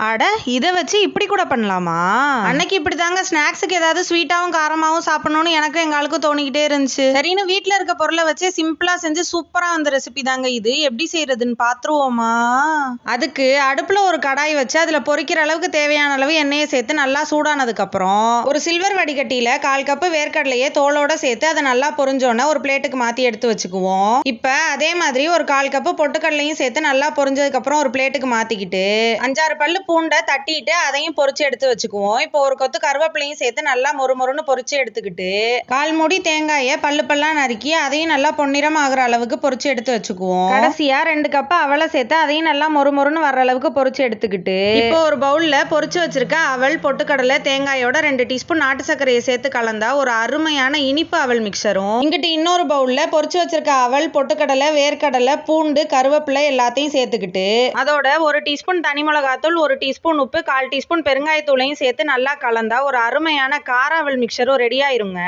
அட இதை வச்சு இப்படி கூட பண்ணலாமா? அன்னைக்கு இப்படி தாங்க ஸ்நாக்ஸுக்கு ஏதாவது ஸ்வீட்டாகவும் காரமாகவும் சாப்பிடணும்னு எனக்கும் எங்க ஆளுக்கும் தோணிக்கிட்டே இருந்துச்சு. சரின்னு வீட்டில் இருக்க பொருளை வச்சு சிம்பிளா செஞ்சு சூப்பரா வந்த ரெசிபி தாங்க இது. எப்படி செய்யறதுன்னு பாத்துருவோமா? அதுக்கு அடுப்புல ஒரு கடாய் வச்சு அதுல பொரிக்கிற அளவுக்கு தேவையான அளவு எண்ணெயை சேர்த்து நல்லா சூடானதுக்கு அப்புறம் ஒரு சில்வர் வடிகட்டியில 1/4 கப்பு வேர்க்கடலையே தோலோட சேர்த்து அதை நல்லா பொரிஞ்சோன்னா ஒரு பிளேட்டுக்கு மாத்தி எடுத்து வச்சுக்குவோம். இப்ப அதே மாதிரி ஒரு 1/4 கப்பு பொட்டுக்கடலையும் சேர்த்து நல்லா பொரிஞ்சதுக்கு அப்புறம் ஒரு பிளேட்டுக்கு மாத்திக்கிட்டு 5-6 பல்லு பூண்டை தட்டிட்டு அதையும் பொரிச்சு எடுத்து வச்சுக்குவோம். இப்போ ஒரு கொத்து கருவேப்பிலையும் சேர்த்து நல்லா மொறுமொறுன்னு பொரிச்சு எடுத்துக்கிட்டு 1/4 மூடி தேங்காயை பல்லு பல்லா நறுக்கி அதையும் நல்லா பொன்னிறம் ஆகுற அளவுக்கு பொரிச்சு எடுத்து வச்சுக்குவோம். கடைசியா 2 கப் அவலை சேர்த்து அதையும் நல்லா மொறுமொறுன்னு வர்ற அளவுக்கு பொரிச்சு எடுத்துக்கிட்டு இப்போ ஒரு பவுல்ல பொரிச்சு வச்சிருக்க அவல், பொட்டுக்கடலை, தேங்காயோட 2 டீஸ்பூன் நாட்டு சர்க்கரையை சேர்த்து கலந்தா ஒரு அருமையான இனிப்பு அவல் மிக்சரும், இங்கிட்டு இன்னொரு பவுல்ல பொரிச்சு வச்சிருக்க அவல், பொட்டுக்கடலை, வேர்க்கடலை, பூண்டு, கருவேப்பிலை எல்லாத்தையும் சேர்த்துக்கிட்டு அதோட 1 டீஸ்பூன் தனி மிளகாத்தூள், 1 டீஸ்பூன் உப்பு, 1/4 டீஸ்பூன் பெருங்காயத்தூளையும் சேர்த்து நல்லா கலந்தா ஒரு அருமையான கார அவல் மிக்சரும் ரெடி ஆயிருங்க.